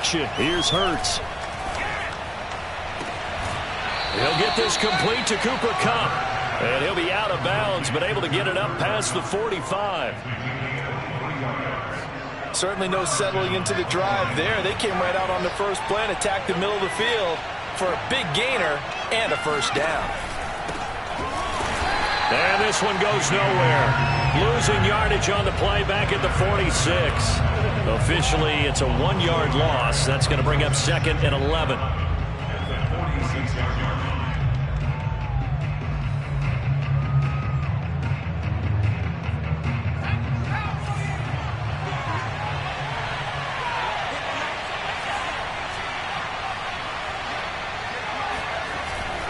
action. Here's Hurts. He'll get this complete to Cooper Kupp. And he'll be out of bounds, but able to get it up past the 45. Certainly no settling into the drive there. They came right out on the first play and attacked the middle of the field for a big gainer and a first down. And this one goes nowhere. Losing yardage on the play back at the 46. Officially, it's a 1-yard loss. That's going to bring up 2nd and 11.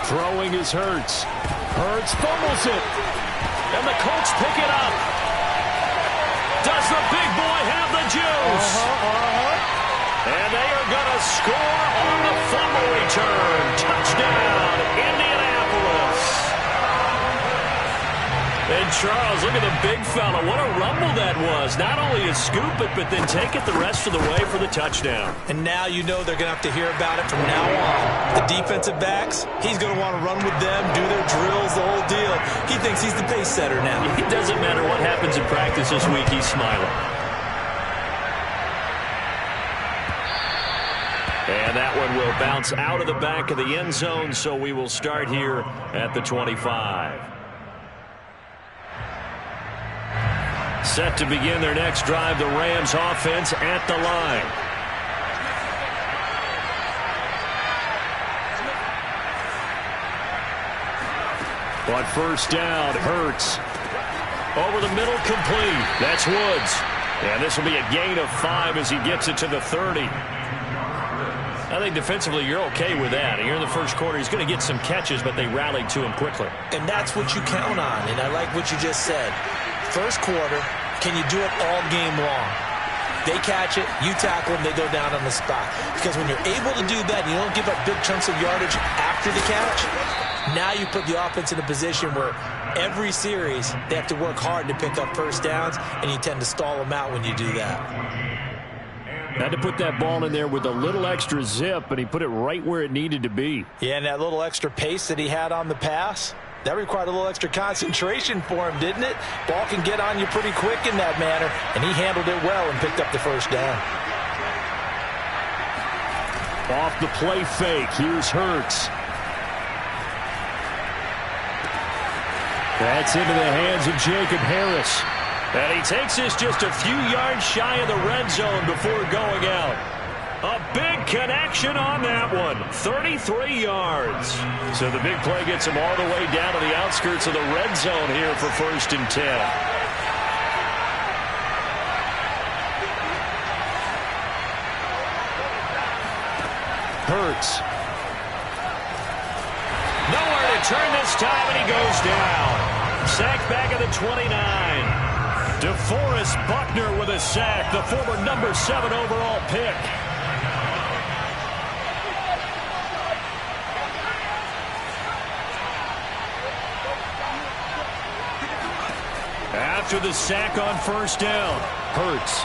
Throwing is Hurts. Hurts fumbles it. And the Colts pick it up. Does the big boy have the juice? And they are going to score on the fumble return. Touchdown, Indianapolis. And Charles, look at the big fella. What a rumble that was. Not only to scoop it, but then take it the rest of the way for the touchdown. And now you know they're going to have to hear about it from now on. The defensive backs, he's going to want to run with them, do their drills, the whole deal. He thinks he's the pace setter now. It doesn't matter what happens in practice this week, he's smiling. And that one will bounce out of the back of the end zone, so we will start here at the 25. Set to begin their next drive, the Rams offense at the line. But first down, Hurts. Over the middle, complete. That's Woods. And this will be a gain of 5 as he gets it to the 30. I think defensively you're okay with that. Here in the first quarter, he's going to get some catches, but they rallied to him quickly. And that's what you count on, and I like what you just said. First quarter, can you do it all game long? They catch it, you tackle them, they go down on the spot. Because when you're able to do that, you don't give up big chunks of yardage after the catch, now you put the offense in a position where every series they have to work hard to pick up first downs, and you tend to stall them out when you do that. Had to put that ball in there with a little extra zip, and he put it right where it needed to be. Yeah, and that little extra pace that he had on the pass, that required a little extra concentration for him, didn't it? Ball can get on you pretty quick in that manner, and he handled it well and picked up the first down. Off the play fake, here's Hurts. That's into the hands of Jacob Harris. And he takes this just a few yards shy of the red zone before going out. A big connection on that one. 33 yards. So the big play gets him all the way down to the outskirts of the red zone here for 1st and 10. Hurts. Nowhere to turn this time, and he goes down. Sacked back at the 29. DeForest Buckner with a sack, the former number 7 overall pick. After the sack on first down, Hurts.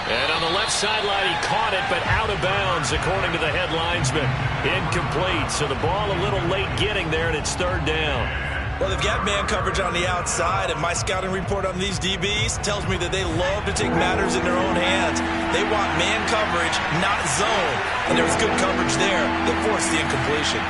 And on the left sideline, he caught it, but out of bounds, according to the head linesman. Incomplete, so the ball a little late getting there, and it's 3rd down. Well, they've got man coverage on the outside, and my scouting report on these DBs tells me that they love to take matters in their own hands. They want man coverage, not zone. And there was good coverage there that forced the incompletion.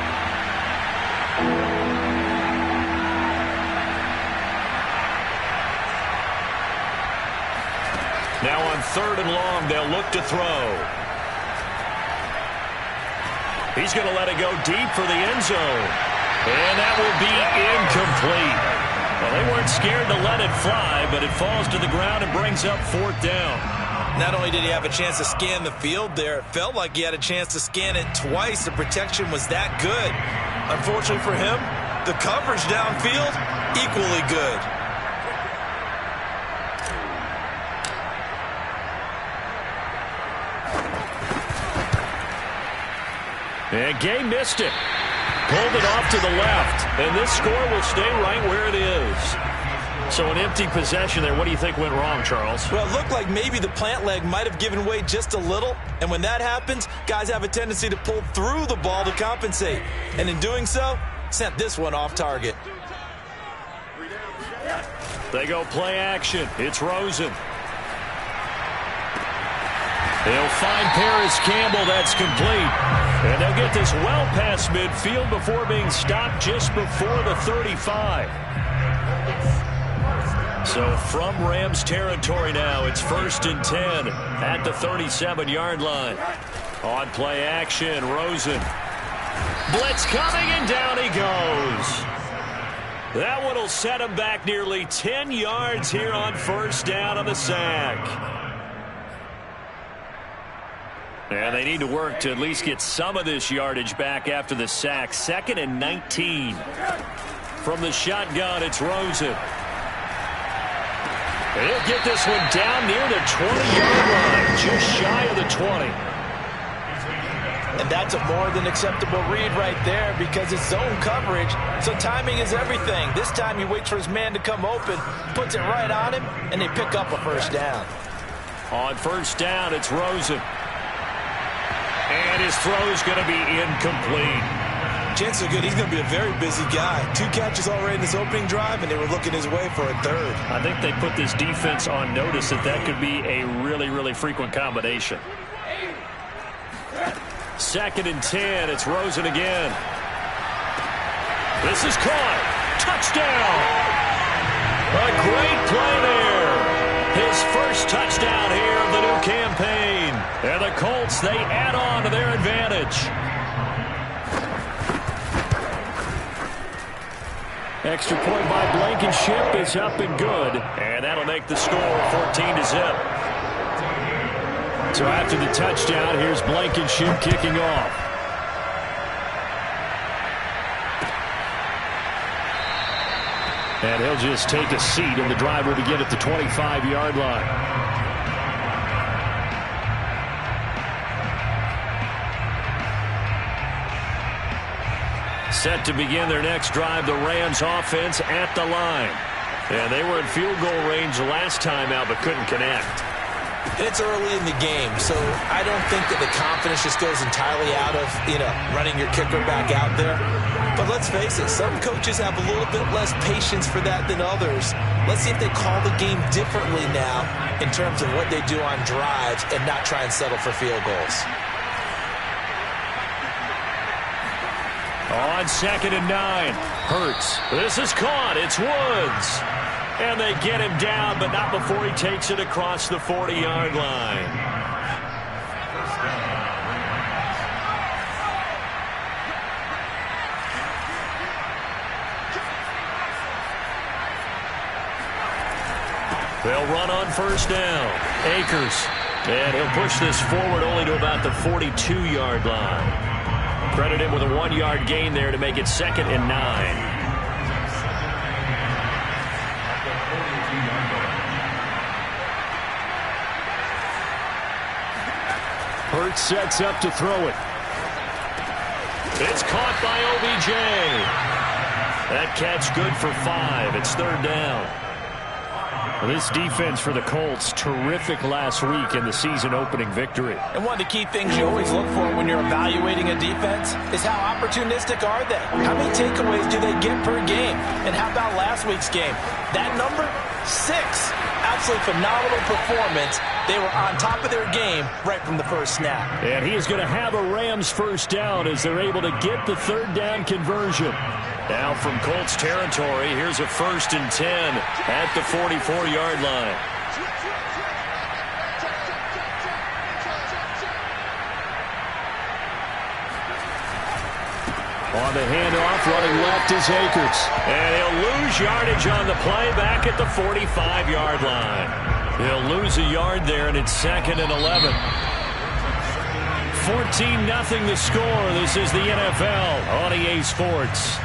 Now on 3rd and long, they'll look to throw. He's going to let it go deep for the end zone. And that will be incomplete. Well, they weren't scared to let it fly, but it falls to the ground and brings up 4th down. Not only did he have a chance to scan the field there, it felt like he had a chance to scan it twice. The protection was that good. Unfortunately for him, the coverage downfield, equally good. And Gay missed it. Pulled it off to the left. And this score will stay right where it is. So an empty possession there. What do you think went wrong, Charles? Well, it looked like maybe the plant leg might have given way just a little. And when that happens, guys have a tendency to pull through the ball to compensate. And in doing so, sent this one off target. They go play action. It's Rosen. They'll find Paris Campbell. That's complete. And they'll get this well past midfield before being stopped just before the 35. So from Rams territory now, it's 1st and 10 at the 37-yard line. On play action, Rosen. Blitz coming, and down he goes. That one will set him back nearly 10 yards here on 1st down on the sack. And they need to work to at least get some of this yardage back after the sack. 2nd and 19. From the shotgun, it's Rosen. And he'll get this one down near the 20-yard line, just shy of the 20. And that's a more than acceptable read right there because it's zone coverage, so timing is everything. This time he waits for his man to come open, puts it right on him, and they pick up a 1st down. On 1st down, it's Rosen. And his throw's going to be incomplete. Chances are good he's going to be a very busy guy. 2 catches already in this opening drive, and they were looking his way for a 3rd. I think they put this defense on notice that could be a really, really frequent combination. 2nd and 10. It's Rosen again. This is caught. Touchdown. A great play there. His first touchdown here of the new campaign. And the Colts, they add on to their advantage. Extra point by Blankenship is up and good. And that'll make the score 14-0. So after the touchdown, here's Blankenship kicking off. And he'll just take a seat, and the drive will begin at the 25-yard line. Set to begin their next drive, the Rams offense at the line. And they were in field goal range last time out, but couldn't connect. It's early in the game, so I don't think that the confidence just goes entirely out of, running your kicker back out there. But let's face it, some coaches have a little bit less patience for that than others. Let's see if they call the game differently now in terms of what they do on drives and not try and settle for field goals. On 2nd and 9, Hurts. This is caught. It's Woods. And they get him down, but not before he takes it across the 40-yard line. They'll run on 1st down. Akers. And he'll push this forward only to about the 42-yard line. Credit him with a 1-yard gain there to make it 2nd and 9. Hurts sets up to throw it. It's caught by OBJ. That catch good for 5. It's 3rd down. Well, this defense for the Colts, terrific last week in the season-opening victory. And one of the key things you always look for when you're evaluating a defense is how opportunistic are they? How many takeaways do they get per game? And how about last week's game? That number? 6. Absolutely phenomenal performance. They were on top of their game right from the first snap. And he is going to have a Rams 1st down as they're able to get the 3rd down conversion. Now from Colts territory, here's a 1st and 10 at the 44-yard line. On the handoff, running left is Akers. And he'll lose yardage on the play back at the 45-yard line. He'll lose a yard there, and it's 2nd and 11. 14-0 the score. This is the NFL on EA Sports.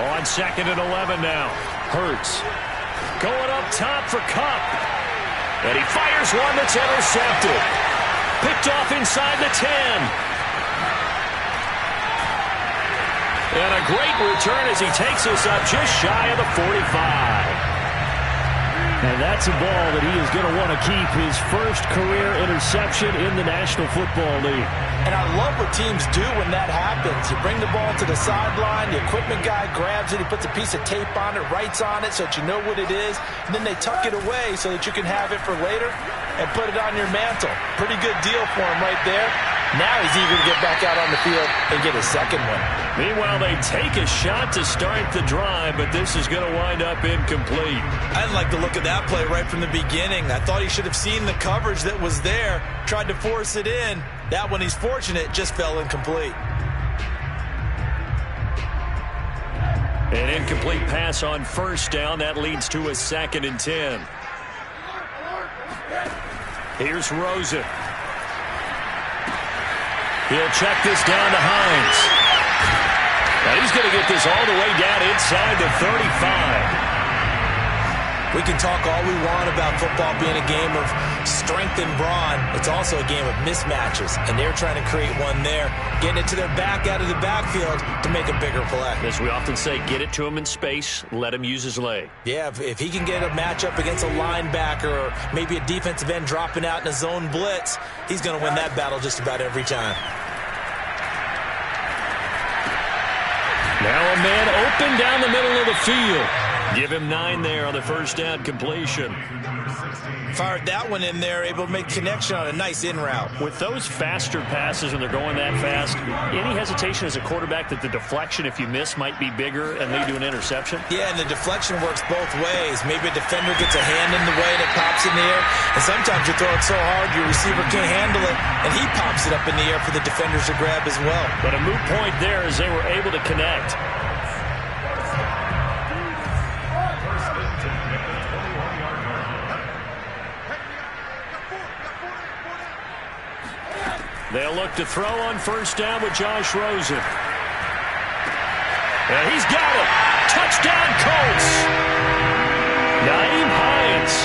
On 2nd and 11 now. Hurts going up top for Kupp. And he fires one that's intercepted. Picked off inside the 10. And a great return as he takes us up just shy of the 45. And that's a ball that he is going to want to keep, his first career interception in the National Football League. And I love what teams do when that happens. You bring the ball to the sideline, the equipment guy grabs it, he puts a piece of tape on it, writes on it so that you know what it is, and then they tuck it away so that you can have it for later and put it on your mantle. Pretty good deal for him right there. Now he's eager to get back out on the field and get his second one. Meanwhile, they take a shot to start the drive, but this is going to wind up incomplete. I didn't like the look of that play right from the beginning. I thought he should have seen the coverage that was there, tried to force it in. That one, he's fortunate, just fell incomplete. An incomplete pass on first down. That leads to a 2nd and 10. Here's Rosen. He'll check this down to Hines. Now he's going to get this all the way down inside the 35. We can talk all we want about football being a game of strength and brawn. It's also a game of mismatches, and they're trying to create one there, getting it to their back out of the backfield to make a bigger play. As we often say, get it to him in space, let him use his leg. Yeah, if he can get a matchup against a linebacker or maybe a defensive end dropping out in a zone blitz, he's going to win that battle just about every time. Now a man open down the middle of the field. Give him 9 there on the first down completion. Fired that one in there, able to make connection on a nice in route. With those faster passes when they're going that fast, any hesitation as a quarterback that the deflection, if you miss, might be bigger and lead to an interception? Yeah, and the deflection works both ways. Maybe a defender gets a hand in the way and it pops in the air. And sometimes you throw it so hard your receiver can't handle it, and he pops it up in the air for the defenders to grab as well. But a moot point there as they were able to connect. They'll look to throw on first down with Josh Rosen. And he's got it. Touchdown, Colts. Nyheim Hines,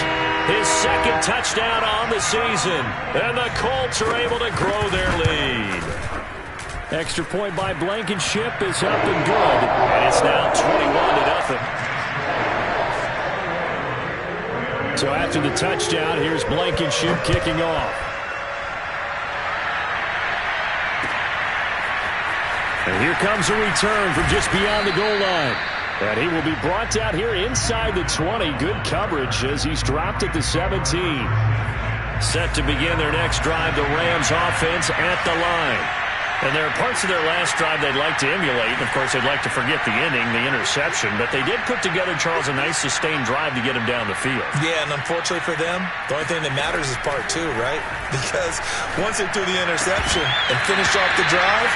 his 2nd touchdown on the season. And the Colts are able to grow their lead. Extra point by Blankenship is up and good. And it's now 21-0. So after the touchdown, here's Blankenship kicking off. And here comes a return from just beyond the goal line. And he will be brought down here inside the 20. Good coverage as he's dropped at the 17. Set to begin their next drive, the Rams offense at the line. And there are parts of their last drive they'd like to emulate. And, of course, they'd like to forget the ending, the interception. But they did put together, Charles, a nice sustained drive to get him down the field. Yeah, and unfortunately for them, the only thing that matters is part 2, right? Because once they threw the interception and finished off the drive,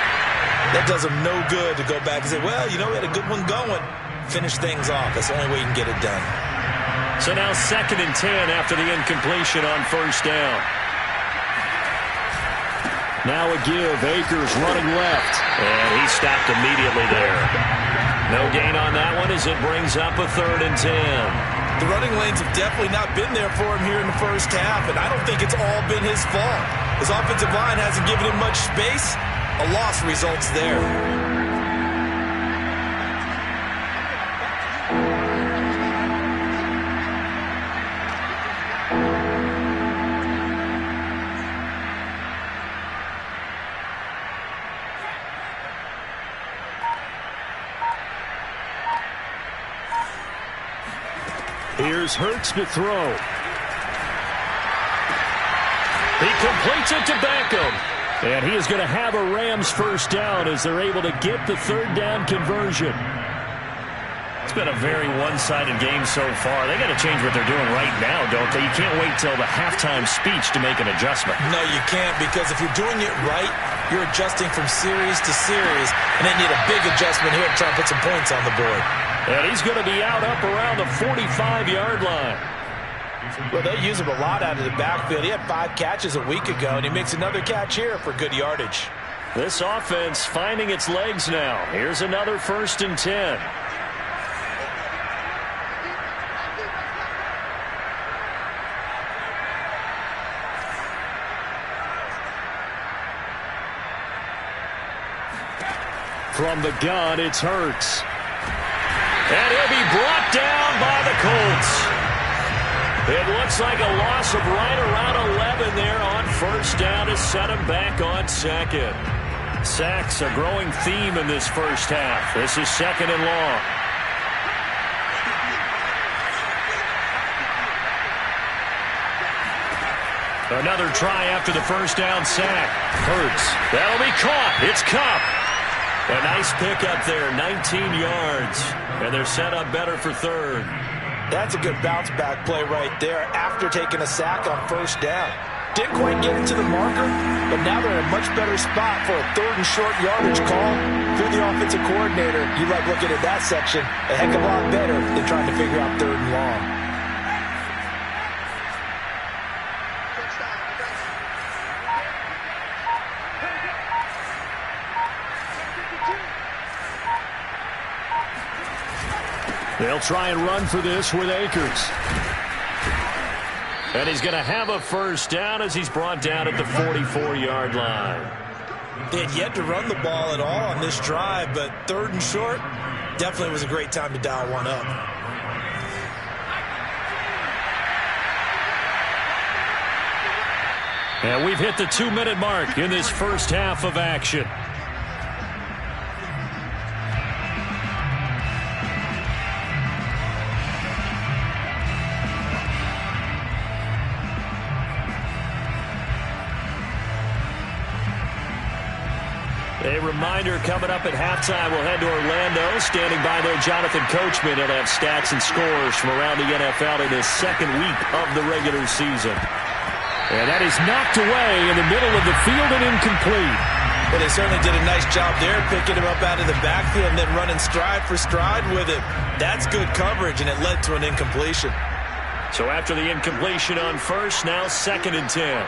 that does them no good to go back and say, well, you know, we had a good one going. Finish things off. That's the only way you can get it done. So now 2nd and 10 after the incompletion on first down. Now a give. Akers running left. And he stopped immediately there. No gain on that one as it brings up a 3rd and 10. The running lanes have definitely not been there for him here in the first half, and I don't think it's all been his fault. His offensive line hasn't given him much space. A loss results there. Here's Hurts to throw. He completes it to Beckham. And he is going to have a Rams first down as they're able to get the 3rd down conversion. It's been a very one-sided game so far. They got to change what they're doing right now, don't they? You can't wait till the halftime speech to make an adjustment. No, you can't, because if you're doing it right, you're adjusting from series to series, and they need a big adjustment here to try and put some points on the board. And he's going to be out up around the 45-yard line. Well, they use him a lot out of the backfield. He had 5 catches a week ago, and he makes another catch here for good yardage. This offense finding its legs now. Here's another 1st and 10. From the gun, it's Hurts. And he'll be brought down by the Colts. It looks like a loss of right around 11 there on first down to set him back on second. Sacks a growing theme in this first half. This is second and long. Another try after the first down sack. Hurts. That'll be caught. It's Kupp. A nice pickup there, 19 yards. And they're set up better for third. That's a good bounce-back play right there after taking a sack on first down. Didn't quite get into the marker, but now they're in a much better spot for a third and short yardage call. Through the offensive coordinator, you like looking at that section a heck of a lot better than trying to figure out third and long. They'll try and run for this with Akers. And he's going to have a first down as he's brought down at the 44-yard line. They had yet to run the ball at all on this drive, but third and short definitely was a great time to dial one up. And we've hit the 2-minute mark in this first half of action. A reminder coming up at halftime, we'll head to Orlando. Standing by there, Jonathan Coachman. He'll have stats and scores from around the NFL in his second week of the regular season. And that is knocked away in the middle of the field and incomplete. But they certainly did a nice job there, picking him up out of the backfield and then running stride for stride with him. That's good coverage, and it led to an incompletion. So after the incompletion on first, now second and 10.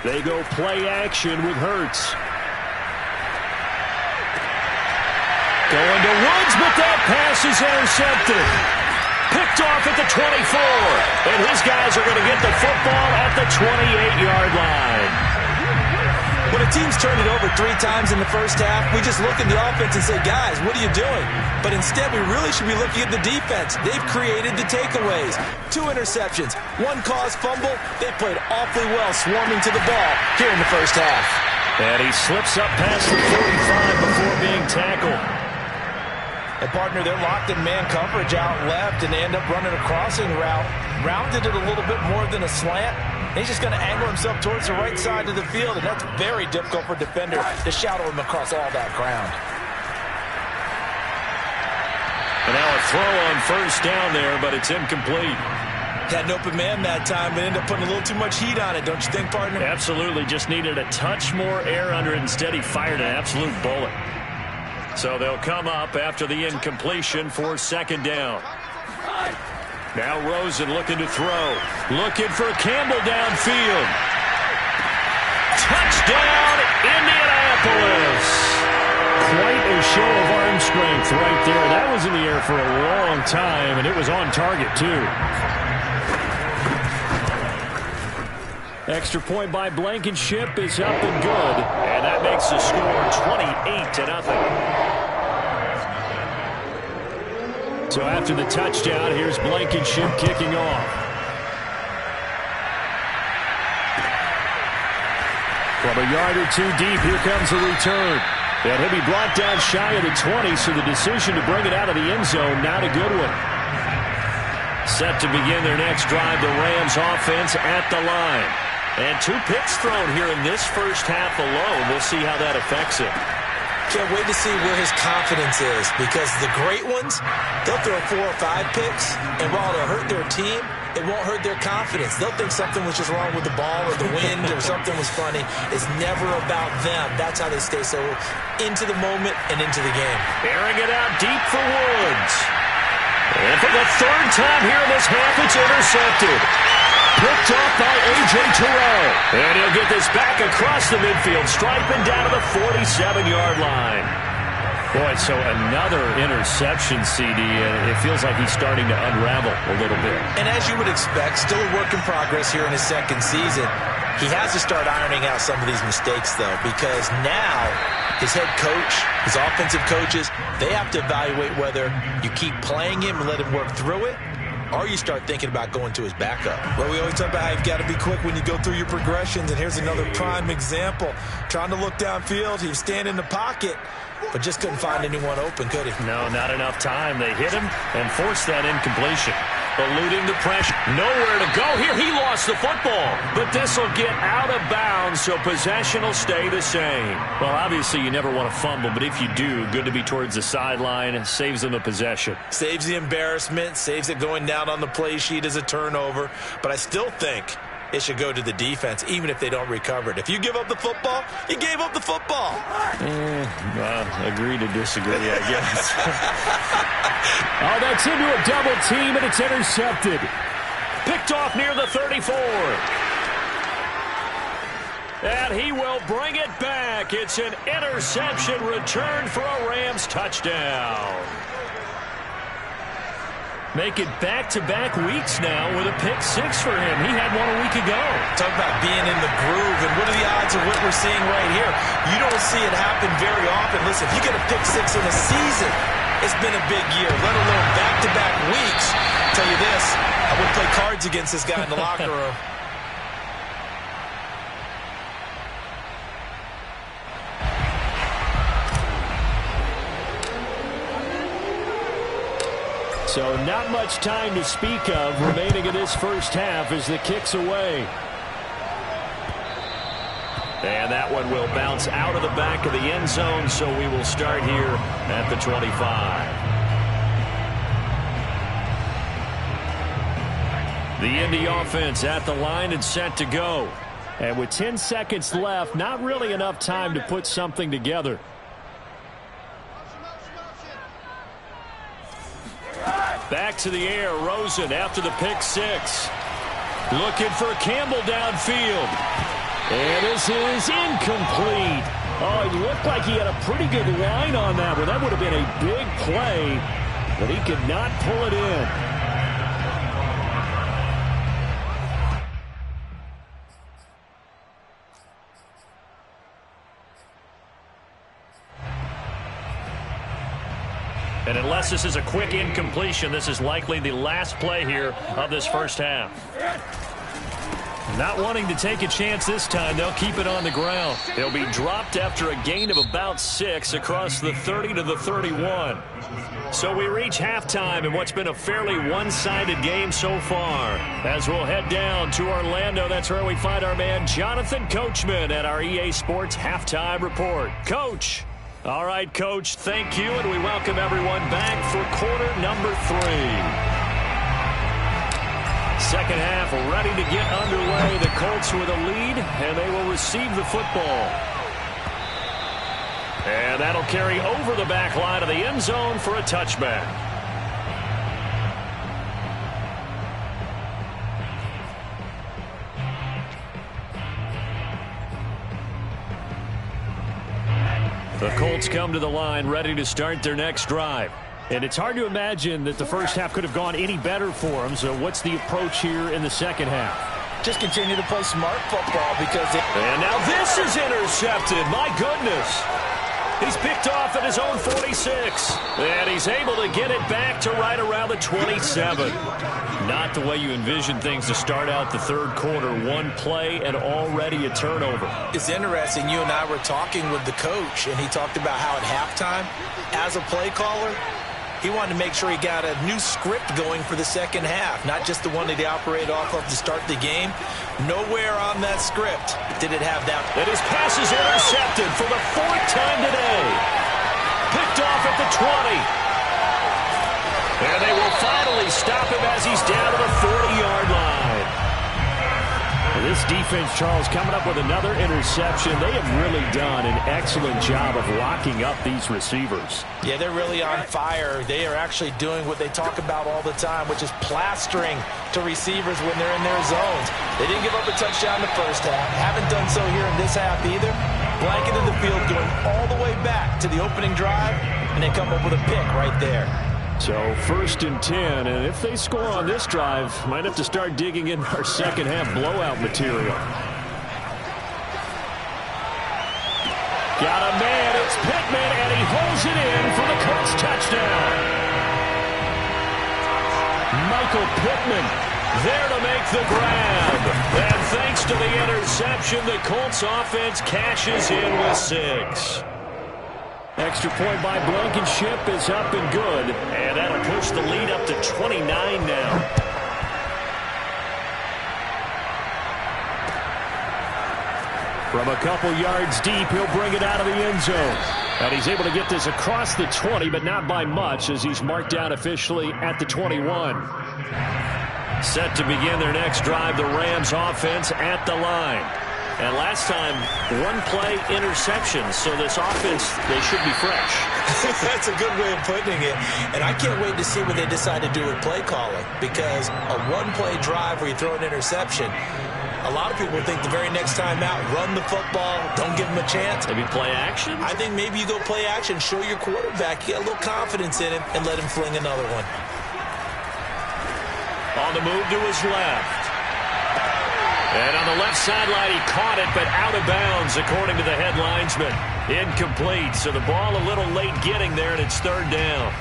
They go play action with Hurts. Going to Woods, but that pass is intercepted. Picked off at the 24. And his guys are going to get the football at the 28-yard line. When a team's turned it over 3 times in the first half, we just look at the offense and say, guys, what are you doing? But instead, we really should be looking at the defense. They've created the takeaways. 2 interceptions, 1 caused fumble. They played awfully well swarming to the ball here in the first half. And he slips up past the 45 before being tackled. And, partner, they're locked in man coverage out left, and they end up running a crossing route. Rounded it a little bit more than a slant. He's just going to angle himself towards the right side of the field, and that's very difficult for a defender to shadow him across all that ground. And now a throw on first down there, but it's incomplete. Had an open man that time, but ended up putting a little too much heat on it, don't you think, partner? Absolutely. Just needed a touch more air under it. Instead, he fired an absolute bullet. So they'll come up after the incompletion for second down. Now Rosen looking to throw. Looking for Campbell downfield. Touchdown, Indianapolis. Quite a show of arm strength right there. That was in the air for a long time, and it was on target, too. Extra point by Blankenship is up and good. And that makes the score 28-0. So after the touchdown, here's Blankenship kicking off. From a yard or 2 deep, here comes a return. And he'll be brought down shy of the 20, so the decision to bring it out of the end zone, not a good one. Set to begin their next drive, the Rams offense at the line. And 2 picks thrown here in this first half alone. We'll see how that affects him. Can't wait to see where his confidence is, because the great ones, they'll throw 4 or 5 picks, and while it'll hurt their team, it won't hurt their confidence. They'll think something was just wrong with the ball or the wind or something was funny. It's never about them. That's how they stay so into the moment and into the game. Airing it out deep for Woods. And for the 3rd time here in this half, it's intercepted. Picked off by A.J. Terrell. And he'll get this back across the midfield, striping down to the 47-yard line. Boy, so another interception, CD, and it feels like he's starting to unravel a little bit. And as you would expect, still a work in progress here in his second season. He has to start ironing out some of these mistakes, though, because now his head coach, his offensive coaches, they have to evaluate whether you keep playing him and let him work through it, or you start thinking about going to his backup. Well, we always talk about how you've got to be quick when you go through your progressions, and here's another prime example. Trying to look downfield, he was standing in the pocket, but just couldn't find anyone open, could he? No, not enough time. They hit him and forced that incompletion. Eluding the pressure. Nowhere to go here. He lost the football. But this will get out of bounds, so possession will stay the same. Well, obviously, you never want to fumble, but if you do, good to be towards the sideline. It saves them a possession. Saves the embarrassment, saves it going down on the play sheet as a turnover. But I still think it should go to the defense, even if they don't recover it. If you give up the football, you gave up the football. Agree to disagree, I guess. Oh, that's into a double team, and it's intercepted. Picked off near the 34. And he will bring it back. It's an interception returned for a Rams touchdown. Make it back-to-back weeks now with a pick six for him. He had one a week ago. Talk about being in the groove, and what are the odds of what we're seeing right here? You don't see it happen very often. Listen, if you get a pick six in a season, it's been a big year, let alone back-to-back weeks. I'll tell you this, I would play cards against this guy in the locker room. So not much time to speak of remaining in this first half as the kick's away. And that one will bounce out of the back of the end zone, so we will start here at the 25. The Indy offense at the line and set to go. And with 10 seconds left, not really enough time to put something together. Back to the air, Rosen after the pick six. Looking for Campbell downfield. And this is incomplete. Oh, it looked like he had a pretty good line on that one. That would have been a big play, but he could not pull it in. And unless this is a quick incompletion, this is likely the last play here of this first half. Not wanting to take a chance this time, they'll keep it on the ground. They'll be dropped after a gain of about 6 across the 30 to the 31. So we reach halftime in what's been a fairly one-sided game so far. As we'll head down to Orlando, that's where we find our man Jonathan Coachman at our EA Sports Halftime Report. Coach. All right, Coach, thank you, and we welcome everyone back for quarter number 3. Second half ready to get underway. The Colts with a lead, and they will receive the football. And that'll carry over the back line of the end zone for a touchback. The Colts come to the line ready to start their next drive. And it's hard to imagine that the first half could have gone any better for them. So what's the approach here in the second half? Just continue to play smart football because And now this is intercepted. My goodness. He's picked off at his own 46. And he's able to get it back to right around the 27. Not the way you envision things to start out the third quarter. One play and already a turnover. It's interesting. You and I were talking with the coach, and he talked about how at halftime, as a play caller, he wanted to make sure he got a new script going for the second half, not just the one that he operated off of to start the game. Nowhere on that script did it have that. And his pass is intercepted for the 4th time today. Picked off at the 20. And they will finally stop him as he's down to the 40-yard line. This defense, Charles, coming up with another interception. They have really done an excellent job of locking up these receivers. Yeah, they're really on fire. They are actually doing what they talk about all the time, which is plastering to receivers when they're in their zones. They didn't give up a touchdown the first half. Haven't done so here in this half either. Blanketed the field going all the way back to the opening drive and they come up with a pick right there. So 1st and 10, and if they score on this drive, might have to start digging in our second half blowout material. Got a man, it's Pittman, and he holds it in for the Colts touchdown. Michael Pittman there to make the grab. And thanks to the interception, the Colts offense cashes in with 6. Extra point by Blankenship is up and good. And that'll push the lead up to 29 now. From a couple yards deep, he'll bring it out of the end zone. And he's able to get this across the 20, but not by much, as he's marked down officially at the 21. Set to begin their next drive, the Rams offense at the line. And last time, 1-play interception, so this offense, they should be fresh. That's a good way of putting it. And I can't wait to see what they decide to do with play calling, because a 1-play drive where you throw an interception, a lot of people think the very next time out, run the football, don't give them a chance. Maybe play action? I think maybe you go play action, show your quarterback, you got a little confidence in him, and let him fling another one. On the move to his left. And on the left sideline, he caught it, but out of bounds, according to the head linesman. Incomplete, so the ball a little late getting there, and it's 3rd down.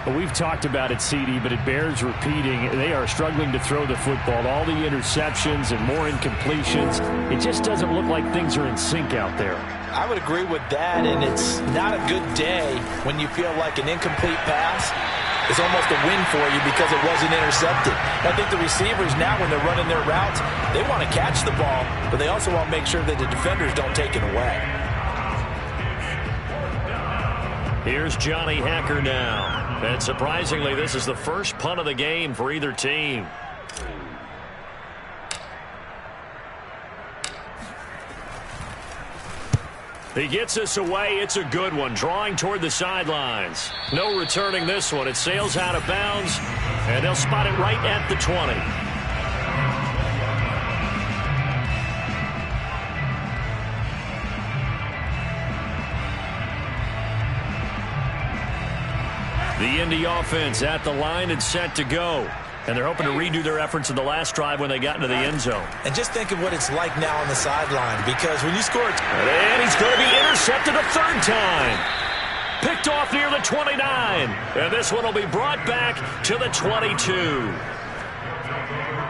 Well, we've talked about it, CD, but it bears repeating. They are struggling to throw the football. All the interceptions and more incompletions. It just doesn't look like things are in sync out there. I would agree with that, and it's not a good day when you feel like an incomplete pass is almost a win for you because it wasn't intercepted. I think the receivers now, when they're running their routes, they want to catch the ball, but they also want to make sure that the defenders don't take it away. Here's Johnny Hacker now. And surprisingly, this is the first punt of the game for either team. He gets us away. It's a good one. Drawing toward the sidelines. No returning this one. It sails out of bounds, and they'll spot it right at the 20. The Indy offense at the line and set to go. And they're hoping to redo their efforts in the last drive when they got into the end zone. And just think of what it's like now on the sideline, because when you score... And he's going to be intercepted a 3rd time. Picked off near the 29. And this one will be brought back to the 22.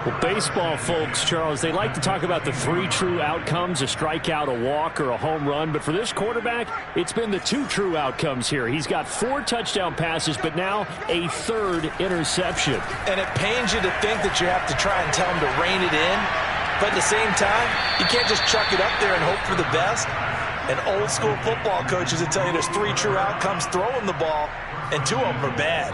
Well, baseball folks, Charles, they like to talk about the 3 true outcomes, a strikeout, a walk, or a home run. But for this quarterback, it's been the 2 true outcomes here. He's got 4 touchdown passes, but now a 3rd interception. And it pains you to think that you have to try and tell him to rein it in. But at the same time, you can't just chuck it up there and hope for the best. And old school football coaches will tell you there's 3 true outcomes throwing the ball, and 2 of them are bad.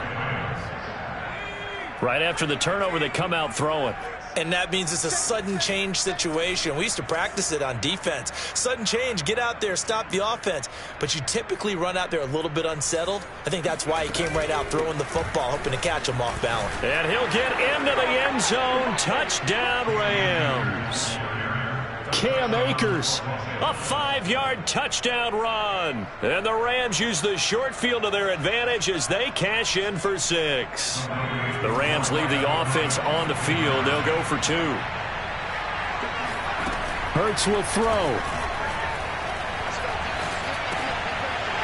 Right after the turnover, they come out throwing. And that means it's a sudden change situation. We used to practice it on defense. Sudden change, get out there, stop the offense. But you typically run out there a little bit unsettled. I think that's why he came right out throwing the football, hoping to catch him off balance. And he'll get into the end zone. Touchdown, Rams. Cam Akers, a 5-yard touchdown run. And the Rams use the short field to their advantage as they cash in for 6. The Rams leave the offense on the field. They'll go for 2. Hurts will throw.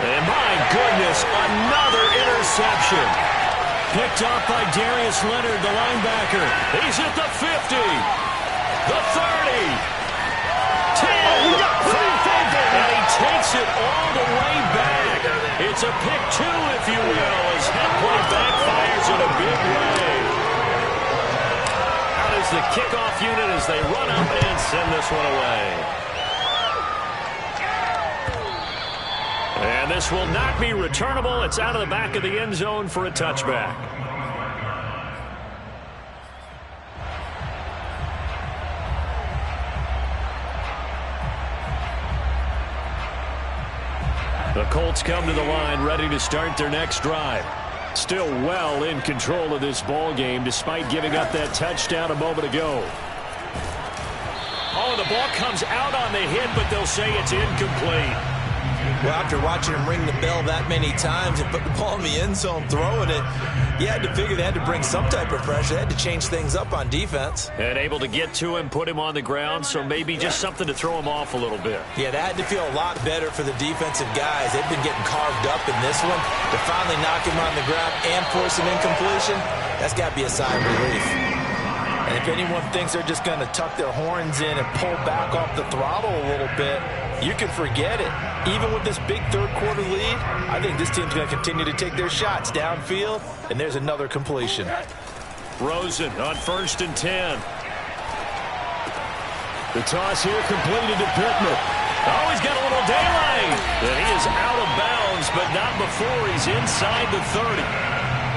And my goodness, another interception. Picked off by Darius Leonard, the linebacker. He's at the 50, the 30. 10, 5, and he takes it all the way back. It's a pick 2, if you will, as that play backfires in a big way. Out is the kickoff unit as they run up and send this one away. And this will not be returnable. It's out of the back of the end zone for a touchback. The Colts come to the line, ready to start their next drive. Still well in control of this ball game, despite giving up that touchdown a moment ago. Oh, the ball comes out on the hit, but they'll say it's incomplete. Well, after watching him ring the bell that many times and put the ball in the end zone, throwing it, you had to figure they had to bring some type of pressure. They had to change things up on defense. And able to get to him, put him on the ground, so maybe just something to throw him off a little bit. Yeah, that had to feel a lot better for the defensive guys. They've been getting carved up in this one. To finally knock him on the ground and force an incompletion, that's got to be a sigh of relief. And if anyone thinks they're just going to tuck their horns in and pull back off the throttle a little bit, you can forget it. Even with this big third-quarter lead, I think this team's going to continue to take their shots downfield, and there's another completion. Rosen on 1st and 10. The toss here completed to Pittman. Oh, he's got a little daylight. And he is out of bounds, but not before he's inside the 30.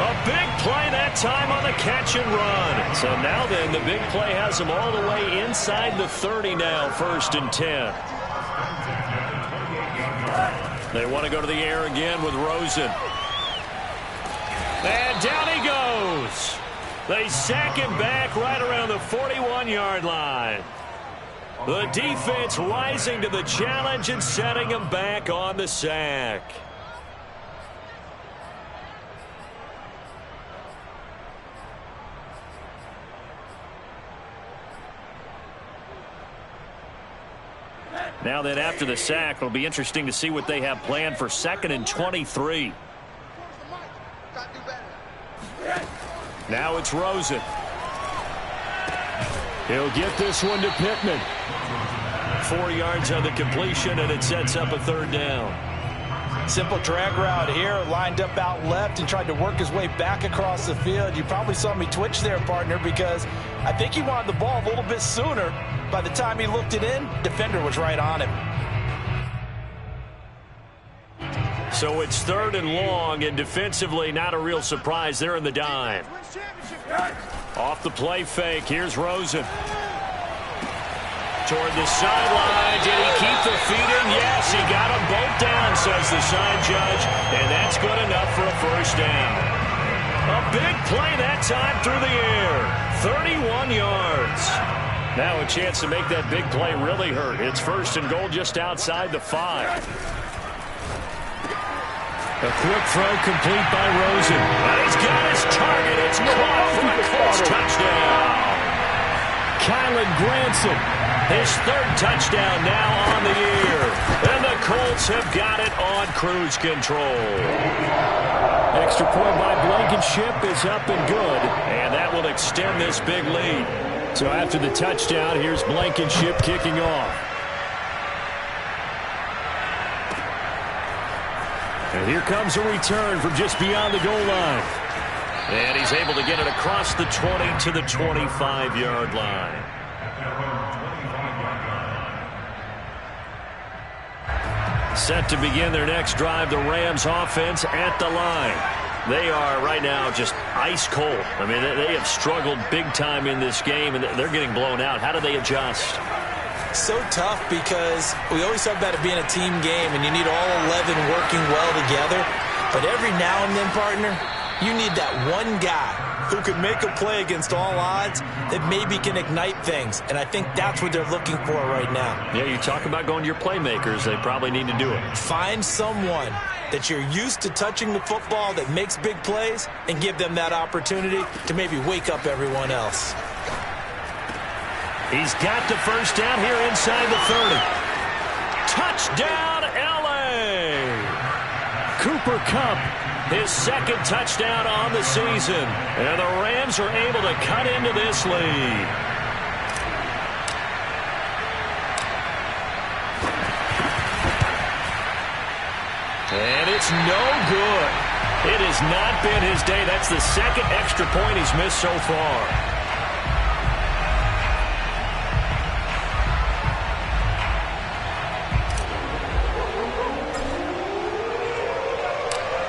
A big play that time on the catch and run. So now then, the big play has him all the way inside the 30 now, 1st and 10. They want to go to the air again with Rosen. And down he goes. They sack him back right around the 41-yard line. The defense rising to the challenge and setting him back on the sack. Now then, after the sack, it'll be interesting to see what they have planned for 2nd and 23. Now it's Rosen. He'll get this one to Pittman. 4 yards on the completion, and it sets up a 3rd down. Simple drag route here, lined up out left and tried to work his way back across the field. You probably saw me twitch there, partner, because I think he wanted the ball a little bit sooner. By the time he looked it in, defender was right on him. So it's 3rd and long, and defensively not a real surprise. They're in the dime. Off the play fake, here's Rosen. Toward the sideline. Did he keep the feet in? Yes, he got them both down, says the side judge, and that's good enough for a 1st down. A big play that time through the air. 31 yards. Now a chance to make that big play really hurt. It's 1st and goal just outside the 5. A quick throw complete by Rosen. And he's got his target. It's caught for the Colts touchdown. Kylen Granson, his 3rd touchdown now on the year. And the Colts have got it on cruise control. Extra point by Blankenship is up and good. And that will extend this big lead. So after the touchdown, here's Blankenship kicking off. And here comes a return from just beyond the goal line. And he's able to get it across the 20 to the 25-yard line. Set to begin their next drive, the Rams offense at the line. They are right now just ice cold. I mean, they have struggled big time in this game, and they're getting blown out. How do they adjust? So tough because we always talk about it being a team game, and you need all 11 working well together. But every now and then, partner, you need that one guy who could make a play against all odds that maybe can ignite things. And I think that's what they're looking for right now. Yeah, you talk about going to your playmakers. They probably need to do it. Find someone that you're used to touching the football that makes big plays and give them that opportunity to maybe wake up everyone else. He's got the 1st down here inside the 30. Touchdown, L.A. Cooper Kupp, his 2nd touchdown on the season. And the Rams are able to cut into this lead. And it's no good. It has not been his day. That's the 2nd extra point he's missed so far.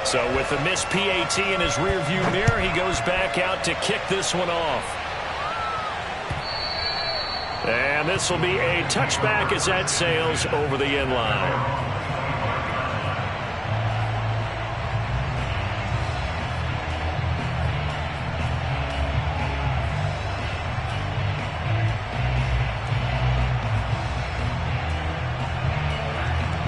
So with the missed PAT in his rearview mirror, he goes back out to kick this one off. And this will be a touchback as that sails over the end line.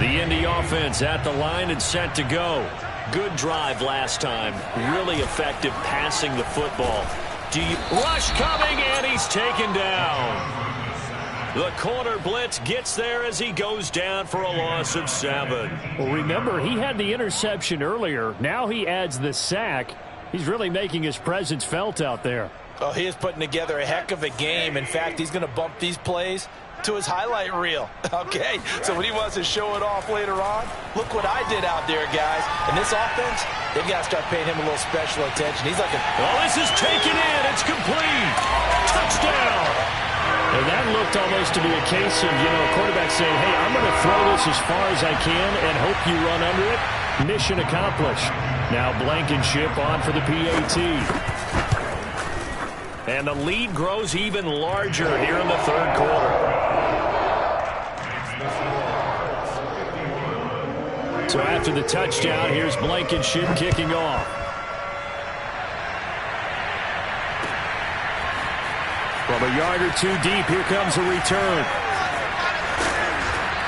The Indy offense at the line and set to go. Good drive last time. Really effective passing the football. Deep rush coming, and he's taken down. The corner blitz gets there as he goes down for a loss of 7. Well, remember, he had the interception earlier. Now he adds the sack. He's really making his presence felt out there. Oh, he is putting together a heck of a game. In fact, he's going to bump these plays to his highlight reel. Okay, so when he wants to show it off later on, look what I did out there, guys. And this offense, they've got to start paying him a little special attention. He's like a... Oh, this is taken in. It's complete. Touchdown. And that looked almost to be a case of, a quarterback saying, hey, I'm going to throw this as far as I can and hope you run under it. Mission accomplished. Now Blankenship on for the PAT. And the lead grows even larger here in the third quarter. So after the touchdown, here's Blankenship kicking off. From a yard or two deep, here comes a return.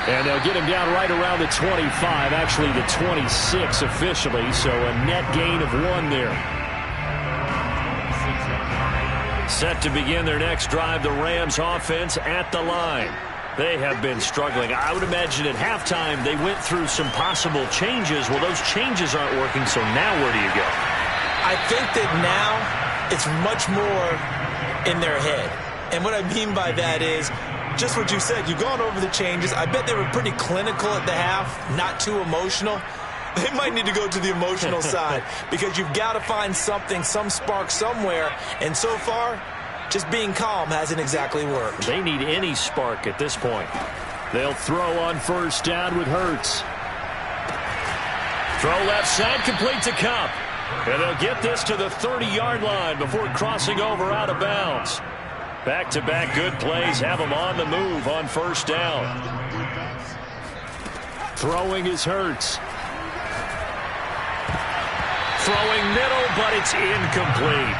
And they'll get him down right around the 25, actually the 26 officially, so a net gain of 1 there. Set to begin their next drive, the Rams offense at the line. They have been struggling. I would imagine at halftime they went through some possible changes. Well, those changes aren't working, so now where do you go? I think that now it's much more in their head. And what I mean by that is just what you said. You've gone over the changes. I bet they were pretty clinical at the half, not too emotional. They might need to go to the emotional side because you've got to find something, some spark somewhere. And so far, just being calm hasn't exactly worked. They need any spark at this point. They'll throw on first down with Hurts. Throw left side, complete to Kupp. And they'll get this to the 30-yard line before crossing over out of bounds. Back-to-back good plays have them on the move on first down. Throwing is Hurts. Throwing middle, but it's incomplete.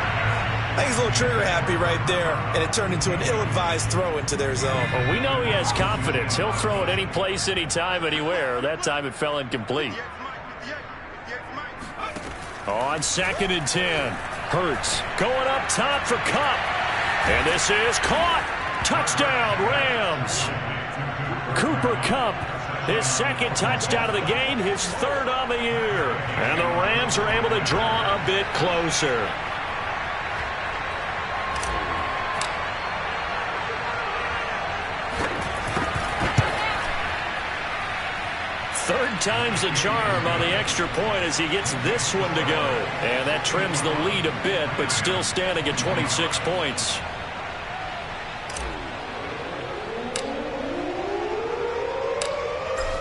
I think he's a little trigger happy right there, and it turned into an ill-advised throw into their zone. Well, we know he has confidence. He'll throw it any place, anytime, anywhere. That time it fell incomplete. On 2nd and 10. Hurts going up top for Kupp. And this is caught. Touchdown, Rams. Cooper Kupp, his 2nd touchdown of the game, his 3rd on the year. And the Rams are able to draw a bit closer. Third time's the charm on the extra point as he gets this one to go. And that trims the lead a bit, but still standing at 26 points.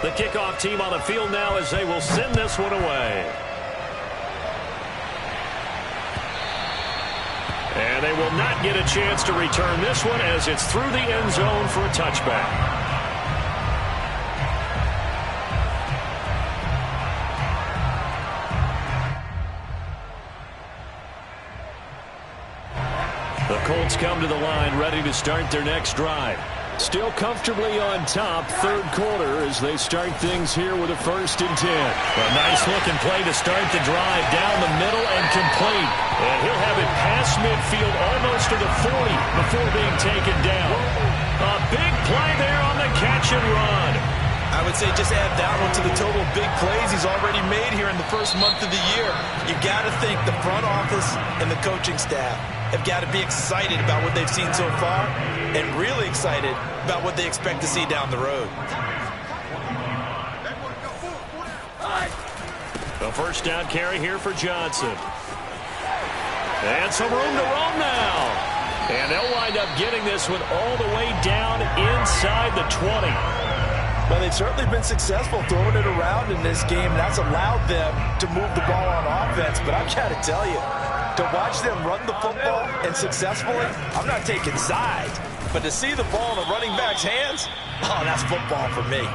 The kickoff team on the field now as they will send this one away. And they will not get a chance to return this one as it's through the end zone for a touchback. The Colts come to the line ready to start their next drive. Still comfortably on top, third quarter as they start things here with a 1st and 10. A nice looking play to start the drive down the middle and complete. And he'll have it past midfield almost to the 40 before being taken down. A big play there on the catch and run. I would say just add that one to the total big plays he's already made here in the first month of the year. You got to think the front office and the coaching staff have got to be excited about what they've seen so far and really excited about what they expect to see down the road. The first down carry here for Johnson. And some room to roam now. And they'll wind up getting this one all the way down inside the 20. Well, they've certainly been successful throwing it around in this game. That's allowed them to move the ball on offense. But I've got to tell you, to watch them run the football and successfully, I'm not taking sides. But to see the ball in a running back's hands, oh, that's football for me.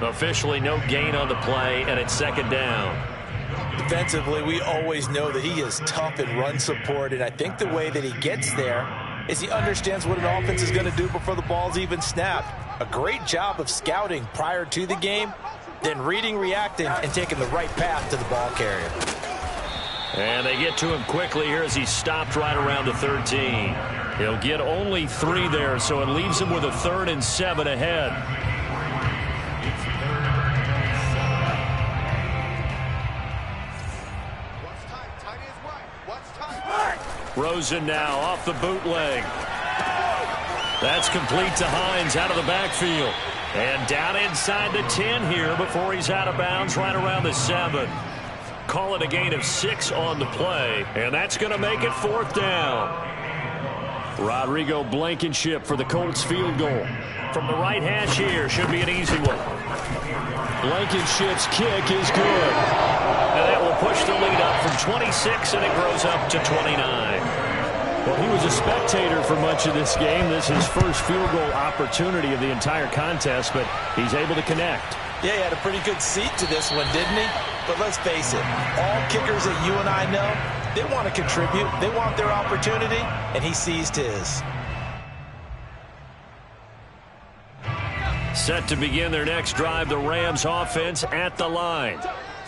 Officially no gain on the play, and it's 2nd down. Defensively, we always know that he is tough in run support, and I think the way that he gets there is he understands what an offense is going to do before the ball's even snapped. A great job of scouting prior to the game, then reading, reacting, and taking the right path to the ball carrier. And they get to him quickly here as he stopped right around the 13. He'll get only 3 there, so it leaves him with a 3rd and 7 ahead. Rosen now off the bootleg. That's complete to Hines out of the backfield. And down inside the 10 here before he's out of bounds right around the 7. Call it a gain of 6 on the play, and that's going to make it 4th down. Rodrigo Blankenship for the Colts field goal. From the right hash here, should be an easy one. Blankenship's kick is good. And that will push the lead up from 26, and it grows up to 29. Well, he was a spectator for much of this game. This is his first field goal opportunity of the entire contest, but he's able to connect. Yeah, he had a pretty good seat to this one, didn't he? But let's face it, all kickers that you and I know, they want to contribute. They want their opportunity, and he seized his. Set to begin their next drive, the Rams offense at the line.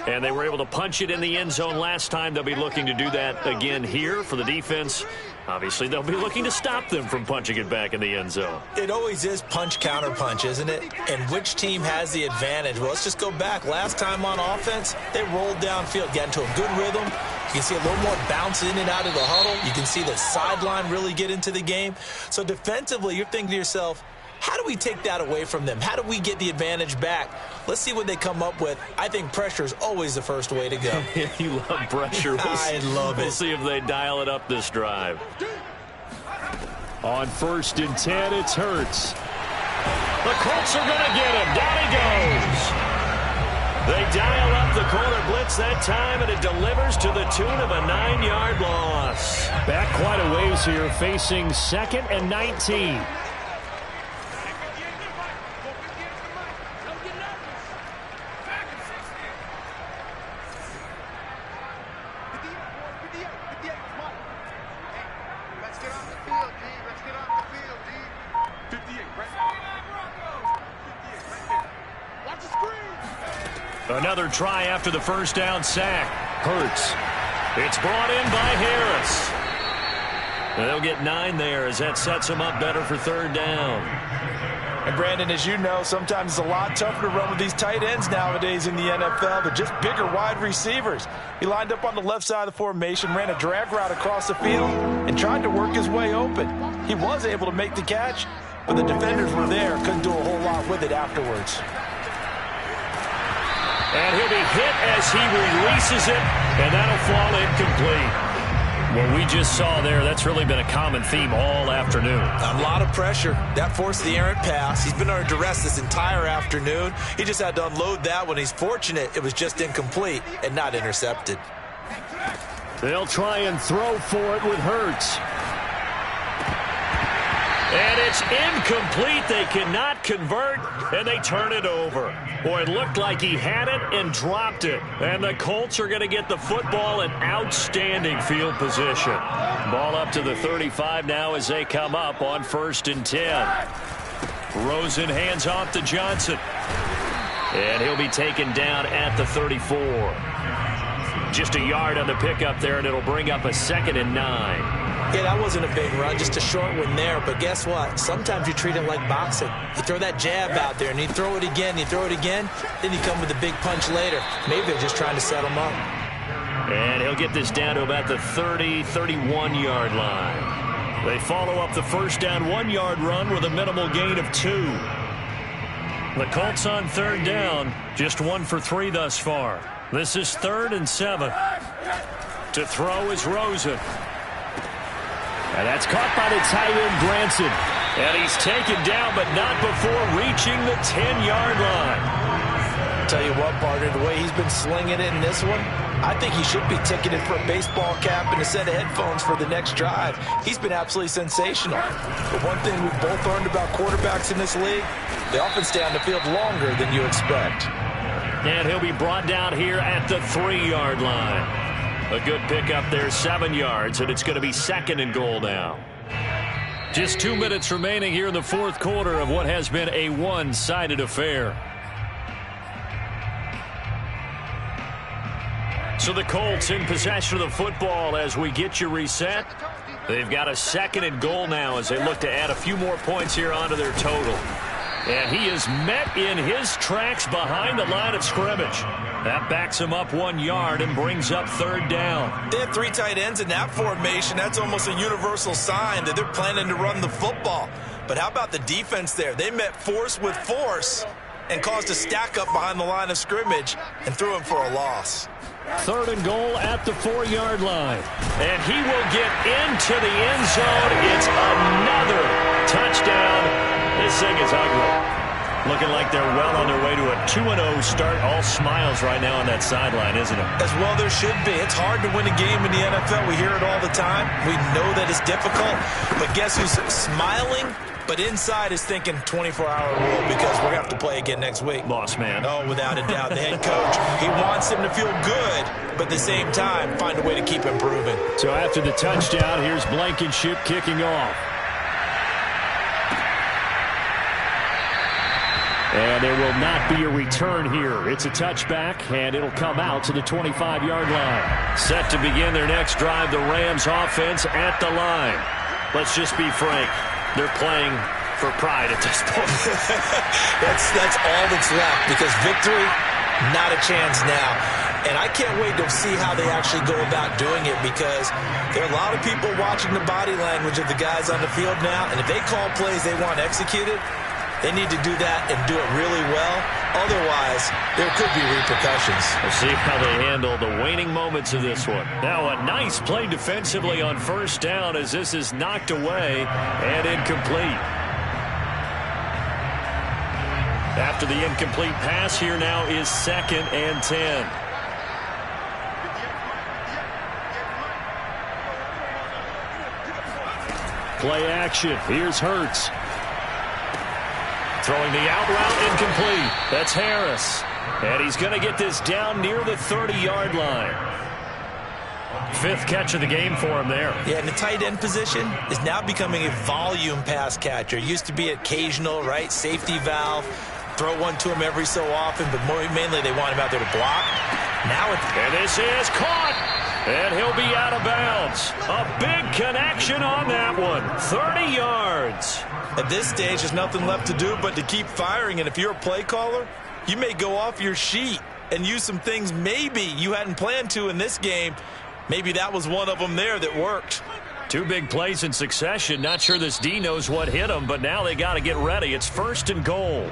And they were able to punch it in the end zone last time. They'll be looking to do that again here for the defense. Obviously, they'll be looking to stop them from punching it back in the end zone. It always is punch, counter punch, isn't it? And which team has the advantage? Well, let's just go back. Last time on offense, they rolled downfield, got into a good rhythm. You can see a little more bounce in and out of the huddle. You can see the sideline really get into the game. So defensively, you're thinking to yourself, how do we take that away from them? How do we get the advantage back? Let's see what they come up with. I think pressure is always the first way to go. You love pressure. I love it. We'll see if they dial it up this drive. On 1st and 10, it's Hurts. The Colts are going to get him. Down he goes. They dial up the corner blitz that time, and it delivers to the tune of a 9-yard loss. Back quite a ways here, facing 2nd and 19. Another try after the first down sack. Hurts. It's brought in by Harris. They'll get 9 there as that sets them up better for 3rd down. And Brandon, as you know, sometimes it's a lot tougher to run with these tight ends nowadays in the NFL. They're just bigger wide receivers. He lined up on the left side of the formation, ran a drag route across the field, and tried to work his way open. He was able to make the catch, but the defenders were there, couldn't do a whole lot with it afterwards. And he'll be hit as he releases it, and that'll fall incomplete. What we just saw there, that's really been a common theme all afternoon. A lot of pressure. That forced the errant pass. He's been under duress this entire afternoon. He just had to unload that one. He's fortunate it was just incomplete and not intercepted. They'll try and throw for it with Hurts. And it's incomplete. They cannot convert, and they turn it over. Boy, it looked like he had it and dropped it. And the Colts are going to get the football in outstanding field position. Ball up to the 35 now as they come up on 1st and 10. Rosen hands off to Johnson. And he'll be taken down at the 34. Just a yard on the pickup there, and it'll bring up a 2nd and 9. Yeah, that wasn't a big run, just a short one there. But guess what? Sometimes you treat it like boxing. You throw that jab out there, and you throw it again, then you come with a big punch later. Maybe they're just trying to set him up. And he'll get this down to about the 30, 31-yard line. They follow up the first down 1-yard run with a minimal gain of 2. The Colts on 3rd down, just 1 for 3 thus far. This is 3rd and 7. To throw is Rosen. And that's caught by the tight end, Branson. And he's taken down, but not before reaching the 10-yard line. Tell you what, partner, the way he's been slinging it in this one, I think he should be ticketed for a baseball cap and a set of headphones for the next drive. He's been absolutely sensational. But one thing we've both learned about quarterbacks in this league, they often stay on the field longer than you expect. And he'll be brought down here at the 3-yard line. A good pickup there, 7 yards, and it's going to be 2nd and goal now. Just 2 minutes remaining here in the fourth quarter of what has been a one-sided affair. So the Colts in possession of the football as we get you reset. They've got a 2nd and goal now as they look to add a few more points here onto their total. And he is met in his tracks behind the line of scrimmage. That backs him up 1 yard and brings up 3rd down. They had 3 tight ends in that formation. That's almost a universal sign that they're planning to run the football. But how about the defense there? They met force with force and caused a stack up behind the line of scrimmage and threw him for a loss. 3rd and goal at the 4-yard line. And he will get into the end zone. It's another touchdown. This thing is ugly. Looking like they're well on their way to a 2-0 start. All smiles right now on that sideline, isn't it? As well there should be. It's hard to win a game in the NFL. We hear it all the time. We know that it's difficult. But guess who's smiling? But inside is thinking 24-hour rule because we're going to have to play again next week. Boss man. Oh, without a doubt. The head coach, he wants him to feel good, but at the same time, find a way to keep improving. So after the touchdown, here's Blankenship kicking off. And there will not be a return here. It's a touchback, and it'll come out to the 25-yard line. Set to begin their next drive, the Rams offense at the line. Let's just be frank. They're playing for pride at this point. that's all that's left because victory, not a chance now. And I can't wait to see how they actually go about doing it because there are a lot of people watching the body language of the guys on the field now. And if they call plays they want executed, they need to do that and do it really well. Otherwise, there could be repercussions. We'll see how they handle the waning moments of this one. Now a nice play defensively on 1st down as this is knocked away and incomplete. After the incomplete pass, here now is 2nd and 10. Play action. Here's Hurts. Throwing the out route incomplete. That's Harris. And he's going to get this down near the 30-yard line. 5th catch of the game for him there. Yeah, and the tight end position is now becoming a volume pass catcher. It used to be occasional, right? Safety valve. Throw one to him every so often, but mainly they want him out there to block. Now it's... And this is caught. And he'll be out of bounds. A big connection on that one. 30 yards. At this stage, there's nothing left to do but to keep firing. And if you're a play caller, you may go off your sheet and use some things maybe you hadn't planned to in this game. Maybe that was one of them there that worked. 2 big plays in succession. Not sure this D knows what hit him, but now they got to get ready. It's 1st and goal.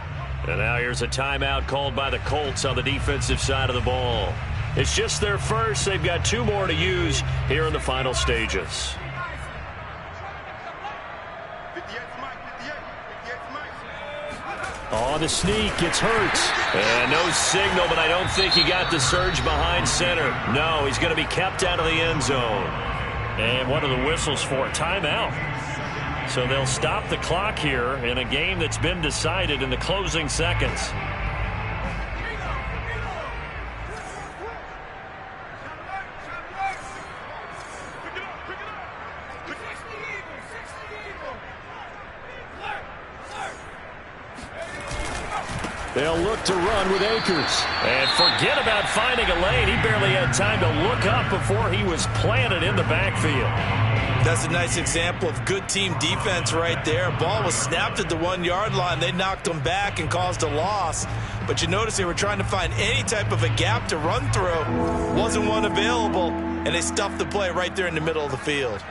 And now here's a timeout called by the Colts on the defensive side of the ball. It's just their first. They've got 2 more to use here in the final stages. On the sneak, it's Hurts. And no signal, but I don't think he got the surge behind center. No, he's going to be kept out of the end zone. And what are the whistles for? Timeout. So they'll stop the clock here in a game that's been decided in the closing seconds. They'll look to run with Akers. And forget about finding a lane. He barely had time to look up before he was planted in the backfield. That's a nice example of good team defense right there. Ball was snapped at the 1-yard line. They knocked him back and caused a loss. But you notice they were trying to find any type of a gap to run through. Wasn't one available, and they stuffed the play right there in the middle of the field.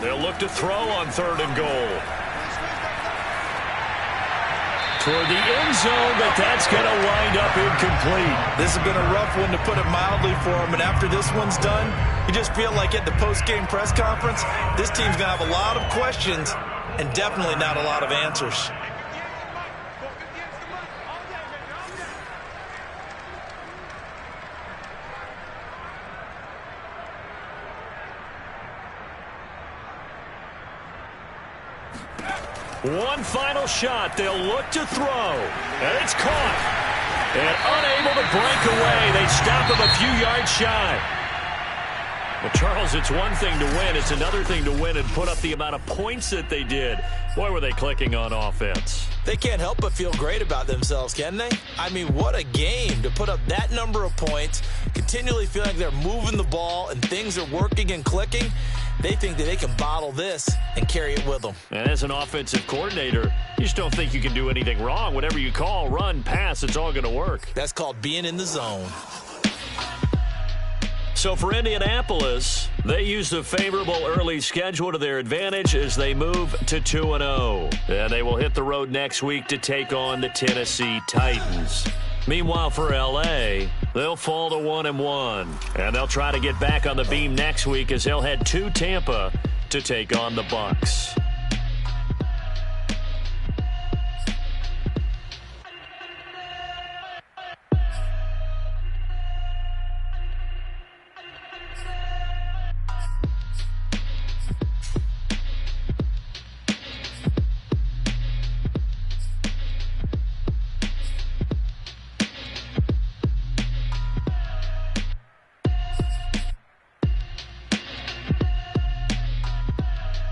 They'll look to throw on 3rd and goal. Toward the end zone, but that's going to wind up incomplete. This has been a rough one, to put it mildly, for him. And after this one's done, you just feel like at the post-game press conference, this team's going to have a lot of questions and definitely not a lot of answers. One final shot. They'll look to throw. And it's caught. And unable to break away. They stop him a few yards shy. Well, Charles, it's one thing to win. It's another thing to win and put up the amount of points that they did. Boy, were they clicking on offense. They can't help but feel great about themselves, can they? I mean, what a game to put up that number of points, continually feel like they're moving the ball and things are working and clicking. They think that they can bottle this and carry it with them. And as an offensive coordinator, you just don't think you can do anything wrong. Whatever you call, run, pass, it's all going to work. That's called being in the zone. So for Indianapolis, they use the favorable early schedule to their advantage as they move to 2-0. And they will hit the road next week to take on the Tennessee Titans. Meanwhile, for L.A., they'll fall to 1-1. And they'll try to get back on the beam next week as they'll head to Tampa to take on the Bucs.